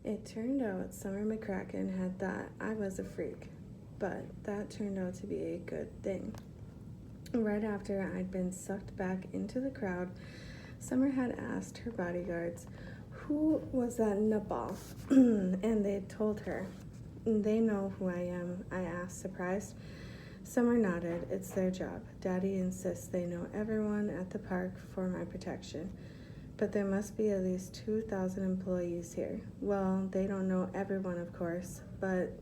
It turned out Summer McCracken had thought I was a freak, but that turned out to be a good thing. Right after I'd been sucked back into the crowd, Summer had asked her bodyguards who was that nutball, and they told her. They know who I am, I asked, surprised. Summer nodded. It's their job. Daddy insists they know everyone at the park for my protection. But there must be at least 2,000 employees here. Well, they don't know everyone, of course, but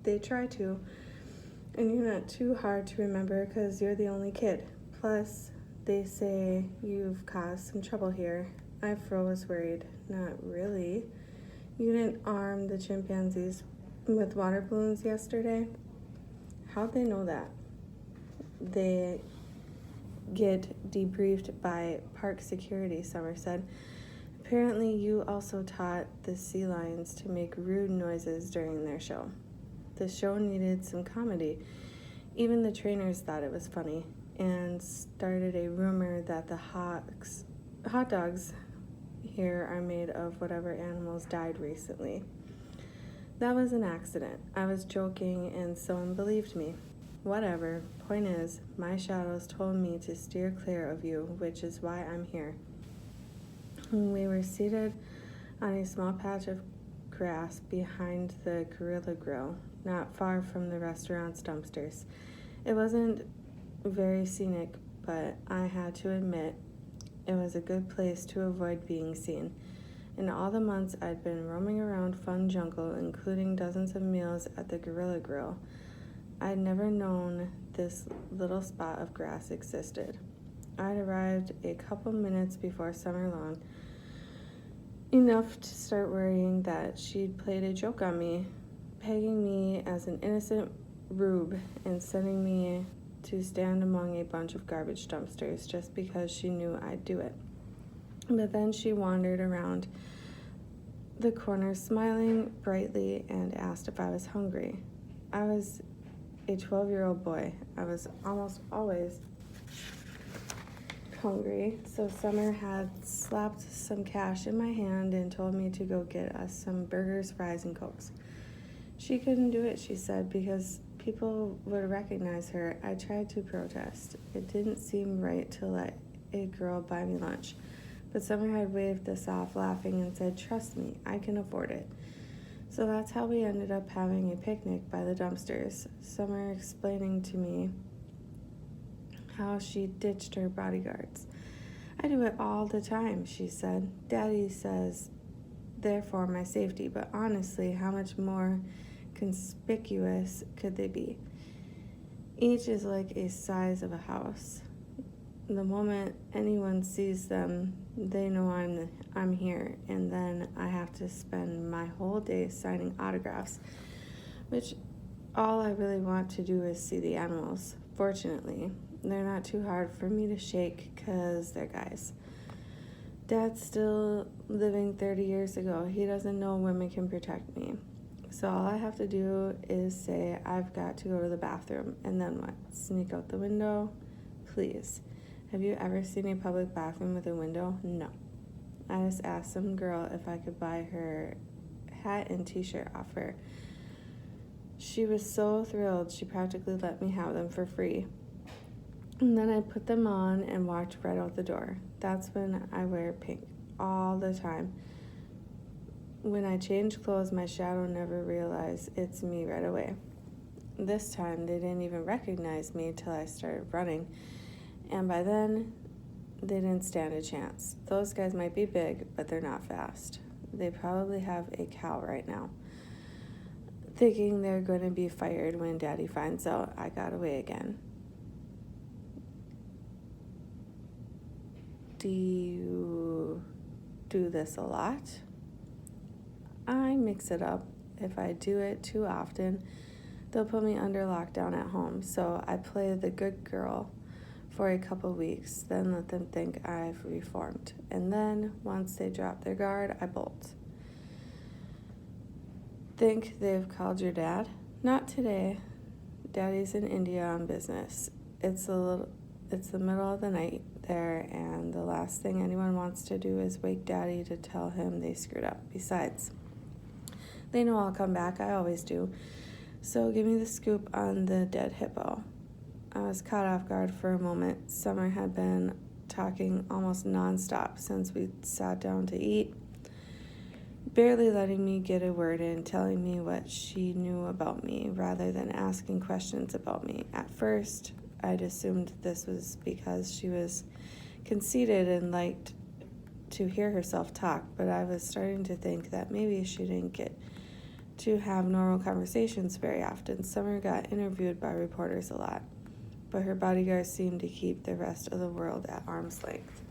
they try to. And you're not too hard to remember because you're the only kid. Plus, they say you've caused some trouble here. I froze, worried. Not really. You didn't arm the chimpanzees with water balloons yesterday? How'd they know that? They get debriefed by park security, Summer said. Apparently, you also taught the sea lions to make rude noises during their show. The show needed some comedy. Even the trainers thought it was funny and started a rumor that the hot dogs here are made of whatever animals died recently. That was an accident. I was joking and someone believed me. Whatever. Point is, my shadows told me to steer clear of you, which is why I'm here. We were seated on a small patch of grass behind the Gorilla Grill, not far from the restaurant's dumpsters. It wasn't very scenic, but I had to admit it was a good place to avoid being seen. In all the months I'd been roaming around Fun Jungle, including dozens of meals at the Gorilla Grill, I'd never known this little spot of grass existed. I'd arrived a couple minutes before Summer Long, enough to start worrying that she'd played a joke on me, pegging me as an innocent rube and sending me to stand among a bunch of garbage dumpsters just because she knew I'd do it. But then she wandered around the corner smiling brightly and asked if I was hungry. I was a 12-year-old boy. I was almost always hungry, so Summer had slapped some cash in my hand and told me to go get us some burgers, fries, and Cokes. She couldn't do it, she said, because people would recognize her. I tried to protest. It didn't seem right to let a girl buy me lunch. But Summer had waved us off, laughing, and said, "Trust me, I can afford it." So that's how we ended up having a picnic by the dumpsters, Summer explaining to me how she ditched her bodyguards. "I do it all the time," she said. "Daddy says they're for my safety, but honestly, how much more conspicuous could they be? Each is like a size of a house. The moment anyone sees them, they know I'm here, and then I have to spend my whole day signing autographs, which all I really want to do is see the animals. Fortunately, they're not too hard for me to shake because they're guys. Dad's still living 30 years ago. He doesn't know women can protect me. So all I have to do is say I've got to go to the bathroom, and then what? Sneak out the window? Please. Have you ever seen a public bathroom with a window? No. I just asked some girl if I could buy her hat and t-shirt off her. She was so thrilled she practically let me have them for free. And then I put them on and walked right out the door. That's when I wear pink all the time. When I change clothes, my shadow never realized it's me right away. This time, they didn't even recognize me till I started running. And by then, they didn't stand a chance. Those guys might be big, but they're not fast. They probably have a cow right now, thinking they're going to be fired when Daddy finds out I got away again. Do you do this a lot? I mix it up. If I do it too often, they'll put me under lockdown at home. So I play the good girl for a couple weeks, then let them think I've reformed. And then, once they drop their guard, I bolt. Think they've called your dad? Not today. Daddy's in India on business. It's the middle of the night there, and the last thing anyone wants to do is wake Daddy to tell him they screwed up. Besides, They know I'll come back, I always do. So give me the scoop on the dead hippo. I was caught off guard for a moment. Summer had been talking almost nonstop since we sat down to eat, barely letting me get a word in, telling me what she knew about me rather than asking questions about me. At first, I'd assumed this was because she was conceited and liked to hear herself talk, but I was starting to think that maybe she didn't get to have normal conversations very often. Summer got interviewed by reporters a lot, but her bodyguards seemed to keep the rest of the world at arm's length.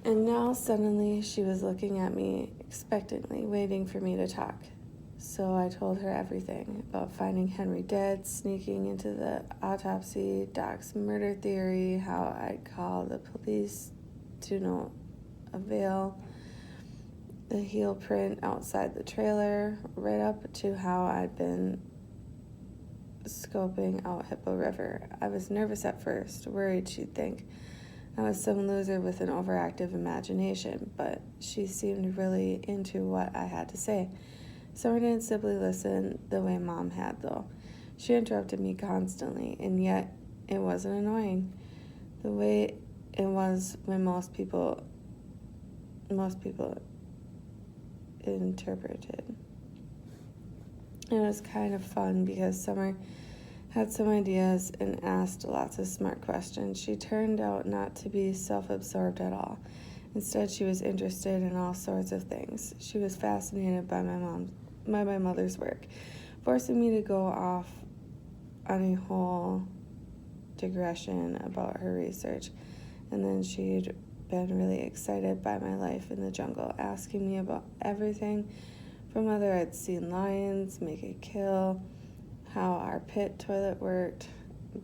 And now suddenly she was looking at me expectantly, waiting for me to talk. So I told her everything about finding Henry dead, sneaking into the autopsy, Doc's murder theory, how I'd call the police to no avail, the heel print outside the trailer, right up to how I'd been scoping out Hippo River. I was nervous at first, worried she'd think I was some loser with an overactive imagination, but she seemed really into what I had to say. Summer didn't simply listen the way Mom had, though. She interrupted me constantly, and yet it wasn't annoying the way it was when most people interpreted. It was kind of fun because Summer had some ideas and asked lots of smart questions. She turned out not to be self-absorbed at all. Instead, she was interested in all sorts of things. She was fascinated by my mother's work, forcing me to go off on a whole digression about her research. And then she'd been really excited by my life in the jungle, asking me about everything from whether I'd seen lions make a kill, how our pit toilet worked.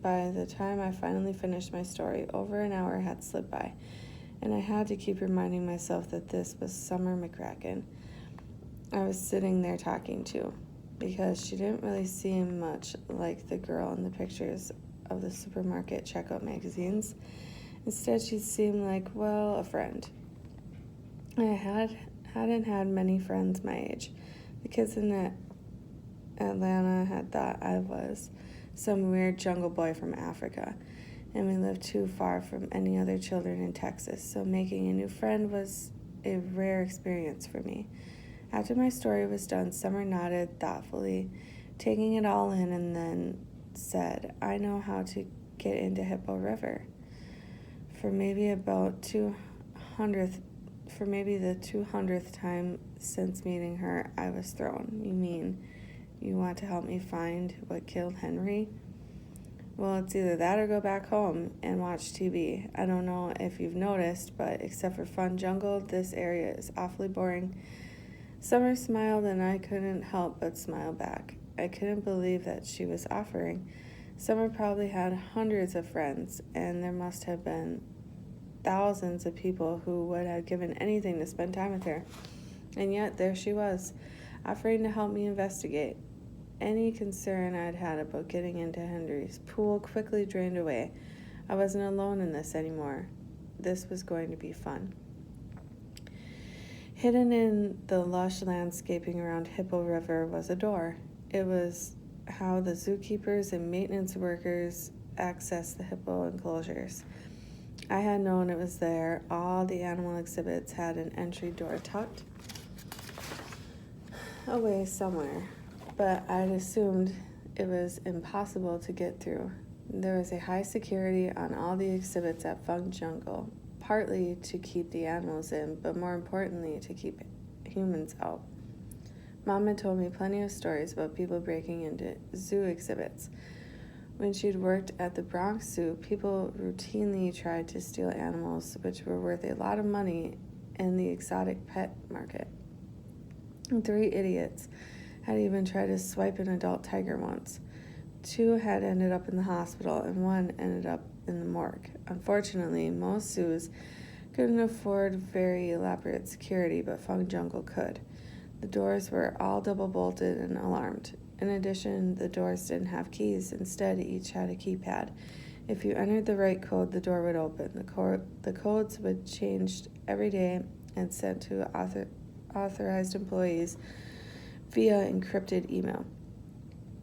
By the time I finally finished my story, over an hour had slipped by, and I had to keep reminding myself that this was Summer McCracken I was sitting there talking to, because she didn't really seem much like the girl in the pictures of the supermarket checkout magazines. Instead, she seemed like, well, a friend. I hadn't had many friends my age. The kids in Atlanta had thought I was some weird jungle boy from Africa, and we lived too far from any other children in Texas, so making a new friend was a rare experience for me. After my story was done, Summer nodded thoughtfully, taking it all in, and then said, I know how to get into Hippo River. For maybe the 200th time since meeting her, I was thrown. You mean you want to help me find what killed Henry? Well, it's either that or go back home and watch TV. I don't know if you've noticed, but except for Fun Jungle, this area is awfully boring. Summer smiled, and I couldn't help but smile back. I couldn't believe that she was offering. Summer probably had hundreds of friends, and there must have been thousands of people who would have given anything to spend time with her. And yet, there she was, offering to help me investigate. Any concern I'd had about getting into Henry's pool quickly drained away. I wasn't alone in this anymore. This was going to be fun. Hidden in the lush landscaping around Hippo River was a door. It was how the zookeepers and maintenance workers accessed the hippo enclosures. I had known it was there. All the animal exhibits had an entry door tucked away somewhere, but I'd assumed it was impossible to get through. There was a high security on all the exhibits at Fun Jungle, partly to keep the animals in, but more importantly, to keep humans out. Mom had told me plenty of stories about people breaking into zoo exhibits. When she'd worked at the Bronx Zoo, people routinely tried to steal animals, which were worth a lot of money in the exotic pet market. 3 idiots had even tried to swipe an adult tiger once. 2 had ended up in the hospital, and 1 ended up in the morgue. Unfortunately, most zoos couldn't afford very elaborate security, but Fun Jungle could. The doors were all double bolted and alarmed. In addition, the doors didn't have keys. Instead, each had a keypad. If you entered the right code, the door would open. The codes would change every day and sent to authorized employees via encrypted email.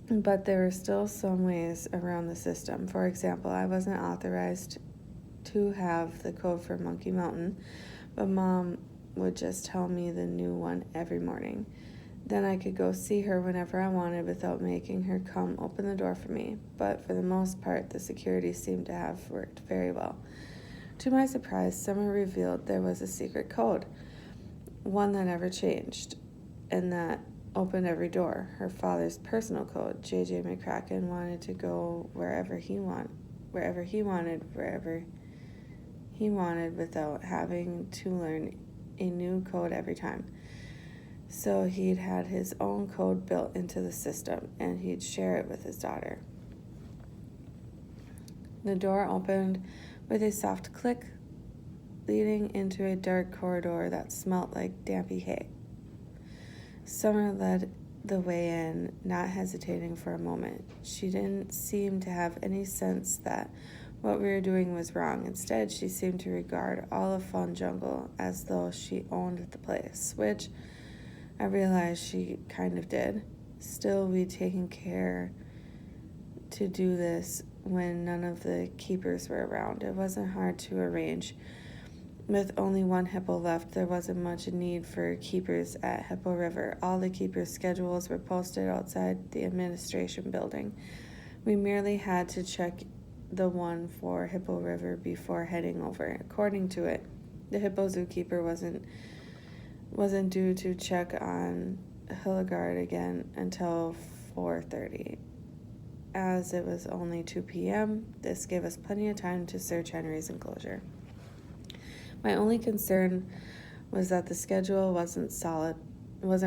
But there were still some ways around the system. For example, I wasn't authorized to have the code for Monkey Mountain, but Mom would just tell me the new one every morning. Then I could go see her whenever I wanted without making her come open the door for me. But for the most part, the security seemed to have worked very well. To my surprise, Summer revealed there was a secret code, one that never changed, and that opened every door. Her father's personal code. JJ McCracken wanted to go wherever he wanted without having to learn a new code every time. So he'd had his own code built into the system, and he'd share it with his daughter. The door opened with a soft click, leading into a dark corridor that smelt like dampy hay. Summer led the way in, not hesitating for a moment. She didn't seem to have any sense that what we were doing was wrong. Instead, she seemed to regard all of Fun Jungle as though she owned the place, which I realized she kind of did. Still, we'd taken care to do this when none of the keepers were around. It wasn't hard to arrange. With only one hippo left, there wasn't much need for keepers at Hippo River. All the keepers' schedules were posted outside the administration building. We merely had to check the one for Hippo River before heading over. According to it, the hippo zookeeper wasn't due to check on Hildegard again until 4:30. As it was only 2 p.m., this gave us plenty of time to search Henry's enclosure. My only concern was that the schedule wasn't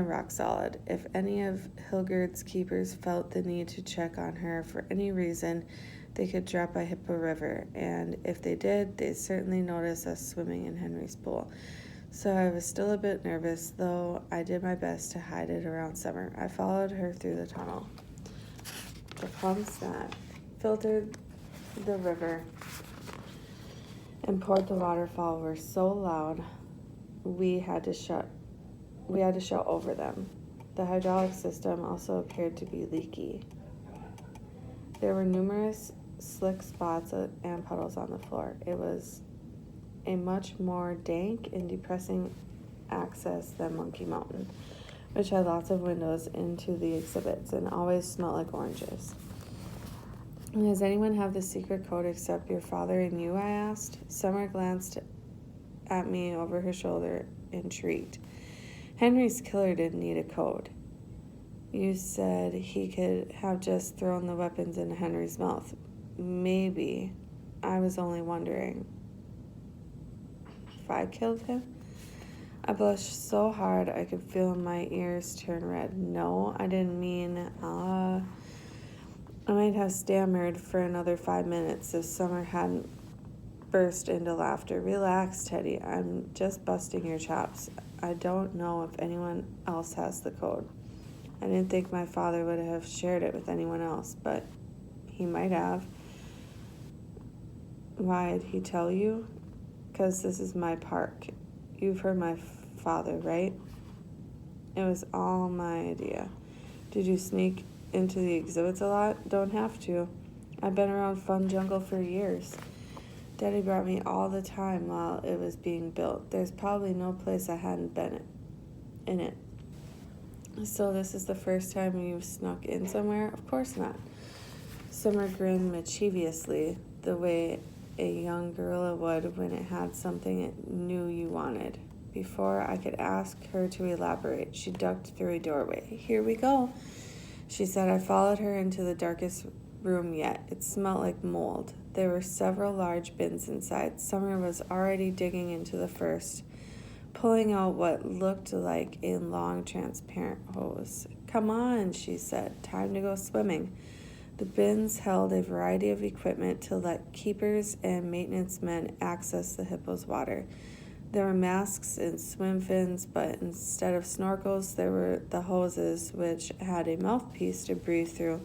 rock solid. If any of Hildegard's keepers felt the need to check on her for any reason, they could drop by Hippo River, and if they did, they'd certainly notice us swimming in Henry's pool. So I was still a bit nervous, though I did my best to hide it around Summer. I followed her through the tunnel. The pumps that filtered the river and poured the waterfall were so loud we had to shout over them. The hydraulic system also appeared to be leaky. There were numerous slick spots and puddles on the floor. It was a much more dank and depressing access than Monkey Mountain, which had lots of windows into the exhibits and always smelled like oranges. Does anyone have the secret code except your father and you? I asked. Summer glanced at me over her shoulder, intrigued. Henry's killer didn't need a code. You said he could have just thrown the weapons into Henry's mouth. Maybe. I was only wondering if I killed him. I blushed so hard I could feel my ears turn red. No, I didn't mean, I might have stammered for another 5 minutes if Summer hadn't burst into laughter. Relax, Teddy. I'm just busting your chops. I don't know if anyone else has the code. I didn't think my father would have shared it with anyone else, but he might have. Why'd he tell you? 'Cause this is my park. You've heard my father, right? It was all my idea. Did you sneak into the exhibits a lot? Don't have to. I've been around Fun Jungle for years. Daddy brought me all the time while it was being built. There's probably no place I hadn't been in it. So this is the first time you've snuck in somewhere? Of course not. Summer grinned mischievously, the way a young gorilla would when it had something it knew you wanted. Before I could ask her to elaborate, she ducked through a doorway. Here we go, she said. I followed her into the darkest room yet. It smelled like mold. There were several large bins inside. Summer was already digging into the first, pulling out what looked like a long, transparent hose. Come on, she said. Time to go swimming. The bins held a variety of equipment to let keepers and maintenance men access the hippo's water. There were masks and swim fins, but instead of snorkels, there were the hoses, which had a mouthpiece to breathe through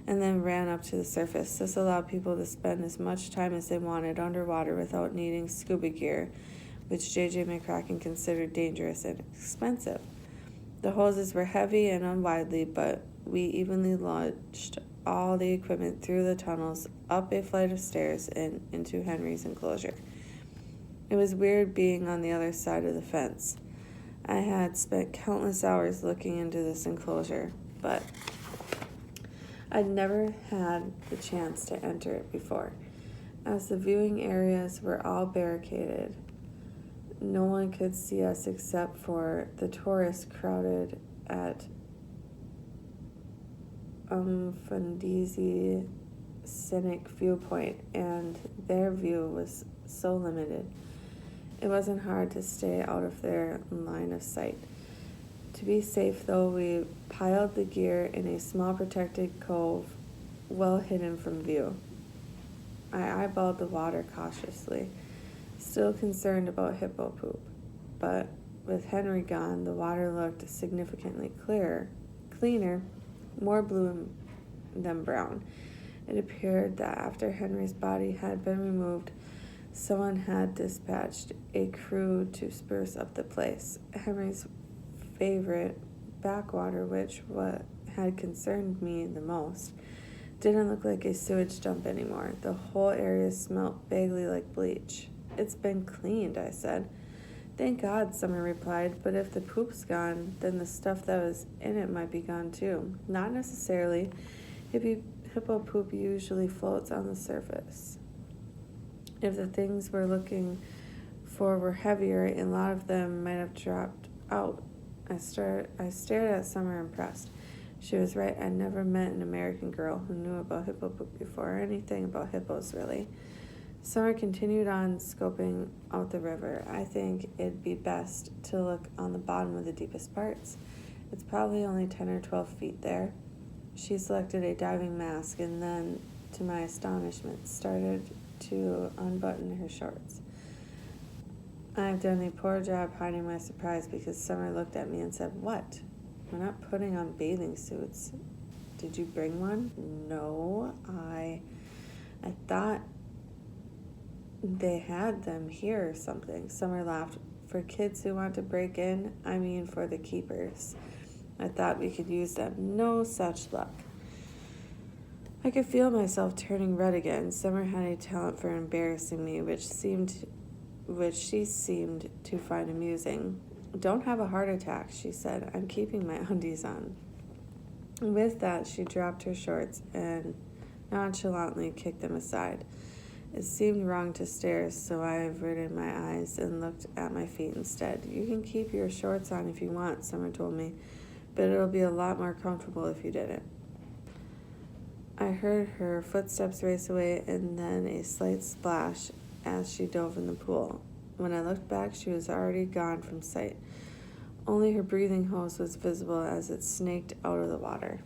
and then ran up to the surface. This allowed people to spend as much time as they wanted underwater without needing scuba gear, which J.J. McCracken considered dangerous and expensive. The hoses were heavy and unwieldy, but we evenly launched all the equipment through the tunnels, up a flight of stairs, and into Henry's enclosure. It was weird being on the other side of the fence. I had spent countless hours looking into this enclosure, but I'd never had the chance to enter it before. As the viewing areas were all barricaded, no one could see us except for the tourists crowded at Fundisi Scenic Viewpoint, and their view was so limited. It wasn't hard to stay out of their line of sight. To be safe, though, we piled the gear in a small protected cove well hidden from view. I eyeballed the water cautiously, still concerned about hippo poop. But with Henry gone, the water looked significantly cleaner, more blue than brown. It appeared that after Henry's body had been removed, someone had dispatched a crew to spruce up the place. Henry's favorite backwater, which what had concerned me the most, didn't look like a sewage dump anymore. The whole area smelt vaguely like bleach. "It's been cleaned," I said. "Thank God," Summer replied, "but if the poop's gone, then the stuff that was in it might be gone too." "Not necessarily. Hippo poop usually floats on the surface. If the things we're looking for were heavier, a lot of them might have dropped out." I stared at Summer, impressed. She was right. I'd never met an American girl who knew about hippo poop before, or anything about hippos, really. Summer continued on, scoping out the river. "I think it'd be best to look on the bottom of the deepest parts. It's probably only 10 or 12 feet there." She selected a diving mask and then, to my astonishment, started to unbutton her shorts. I've done a poor job hiding my surprise because Summer looked at me and said, "What? We're not putting on bathing suits. Did you bring one?" "No, I thought they had them here or something." Summer laughed. "For kids who want to break in, I mean for the keepers. I thought we could use them." "No such luck." I could feel myself turning red again. Summer had a talent for embarrassing me, which she seemed to find amusing. "Don't have a heart attack," she said. "I'm keeping my undies on." With that, she dropped her shorts and nonchalantly kicked them aside. It seemed wrong to stare, so I averted my eyes and looked at my feet instead. "You can keep your shorts on if you want," Summer told me, "but it'll be a lot more comfortable if you didn't." I heard her footsteps race away and then a slight splash as she dove in the pool. When I looked back, she was already gone from sight. Only her breathing hose was visible as it snaked out of the water.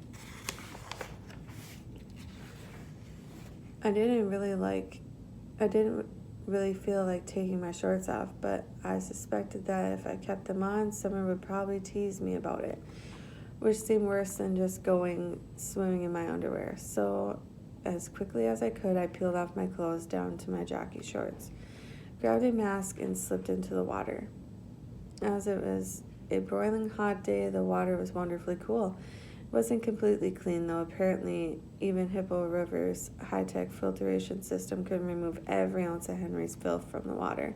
I didn't really feel like taking my shorts off, but I suspected that if I kept them on, Summer would probably tease me about it, which seemed worse than just going swimming in my underwear. So, as quickly as I could, I peeled off my clothes down to my jockey shorts, grabbed a mask, and slipped into the water. As it was a broiling hot day, the water was wonderfully cool. It wasn't completely clean, though. Apparently, even Hippo River's high-tech filtration system couldn't remove every ounce of Henry's filth from the water.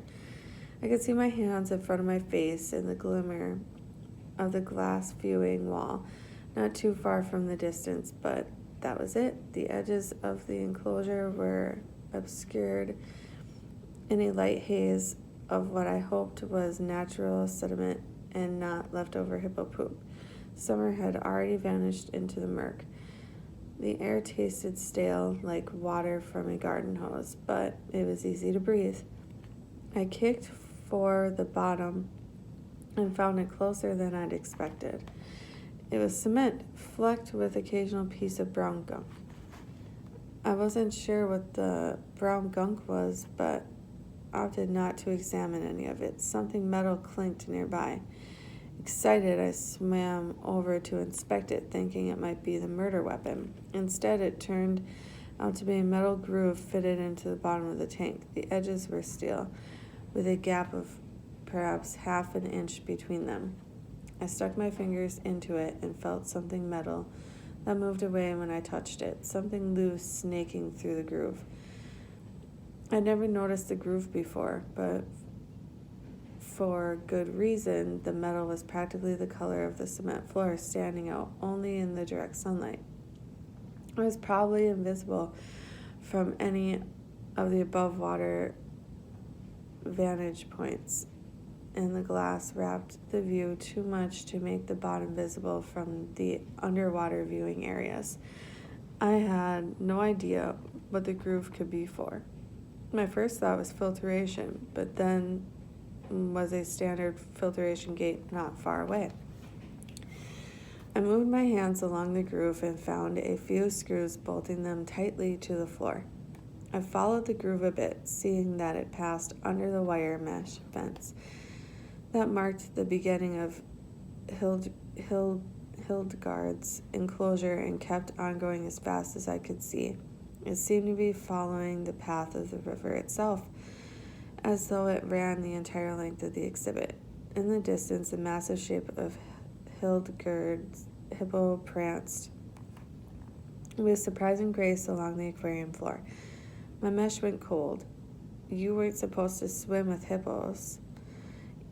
I could see my hands in front of my face in the glimmer of the glass viewing wall, not too far from the distance, but that was it. The edges of the enclosure were obscured in a light haze of what I hoped was natural sediment and not leftover hippo poop. Summer had already vanished into the murk. The air tasted stale, like water from a garden hose, but it was easy to breathe. I kicked for the bottom and found it closer than I'd expected. It was cement, flecked with occasional piece of brown gunk. I wasn't sure what the brown gunk was, but opted not to examine any of it. Something metal clinked nearby. Excited, I swam over to inspect it, thinking it might be the murder weapon. Instead, it turned out to be a metal groove fitted into the bottom of the tank. The edges were steel, with a gap of perhaps half an inch between them. I stuck my fingers into it and felt something metal that moved away when I touched it, something loose snaking through the groove. I'd never noticed the groove before, but for good reason. The metal was practically the color of the cement floor, standing out only in the direct sunlight. It was probably invisible from any of the above water vantage points, and the glass wrapped the view too much to make the bottom visible from the underwater viewing areas. I had no idea what the groove could be for. My first thought was filtration, but then was a standard filtration gate not far away. I moved my hands along the groove and found a few screws, bolting them tightly to the floor. I followed the groove a bit, seeing that it passed under the wire mesh fence that marked the beginning of Hildegard's enclosure, and kept on going as fast as I could see. It seemed to be following the path of the river itself, as though it ran the entire length of the exhibit. In the distance, the massive shape of Hildegard's hippo pranced with surprising grace along the aquarium floor. My mesh went cold. You weren't supposed to swim with hippos.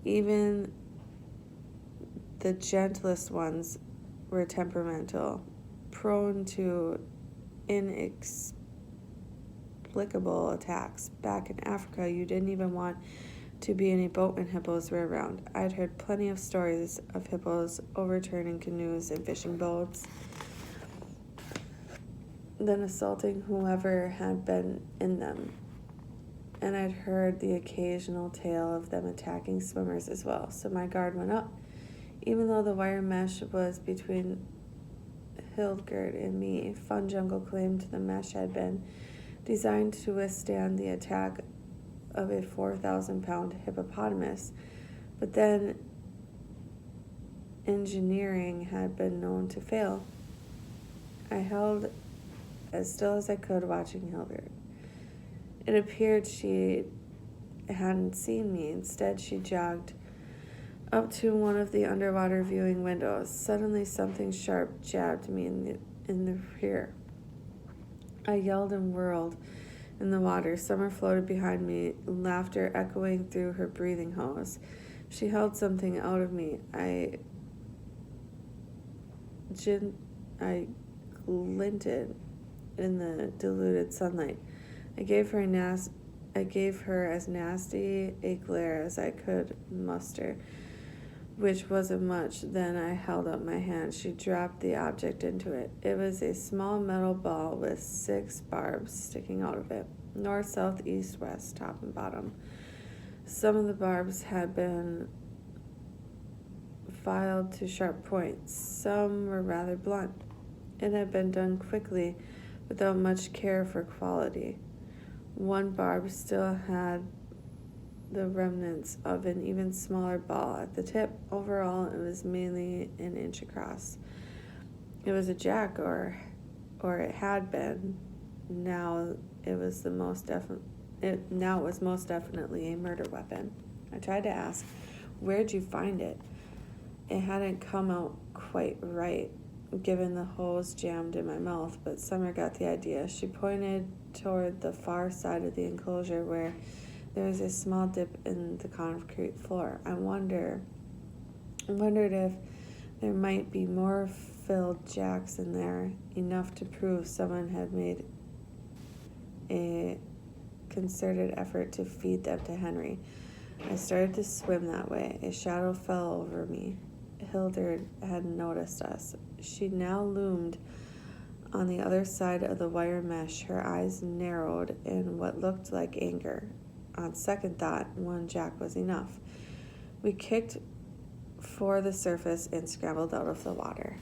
Even the gentlest ones were temperamental, prone to inexplicable attacks. Back in Africa, you didn't even want to be in a boat when hippos were around. I'd heard plenty of stories of hippos overturning canoes and fishing boats, then assaulting whoever had been in them. And I'd heard the occasional tale of them attacking swimmers as well, so my guard went up. Even though the wire mesh was between Hildegard and me, Fun Jungle claimed the mesh had been designed to withstand the attack of a 4,000-pound hippopotamus, but then engineering had been known to fail. I held as still as I could, watching Hildegard. It appeared she hadn't seen me. Instead, she jogged up to one of the underwater viewing windows. Suddenly, something sharp jabbed me in the rear. I yelled and whirled in the water. Summer floated behind me, laughter echoing through her breathing hose. She held something out of me. I glinted in the diluted sunlight. I gave her as nasty a glare as I could muster, which wasn't much. Then I held up my hand. She dropped the object into it. It was a small metal ball with 6 barbs sticking out of it, north, south, east, west, top and bottom. Some of the barbs had been filed to sharp points. Some were rather blunt. It had been done quickly, without much care for quality. One barb still had the remnants of an even smaller ball at the tip. Overall, it was mainly an inch across. It was a jack, or it had been. Now it was most definitely a murder weapon. I tried to ask, "Where'd you find it?" It hadn't come out quite right, given the hose jammed in my mouth, but Summer got the idea. She pointed toward the far side of the enclosure where there was a small dip in the concrete floor. I wondered if there might be more filled jacks in there, enough to prove someone had made a concerted effort to feed them to Henry. I started to swim that way. A shadow fell over me. Hildegard had noticed us. She now loomed on the other side of the wire mesh, her eyes narrowed in what looked like anger. On second thought, one jack was enough. We kicked for the surface and scrambled out of the water.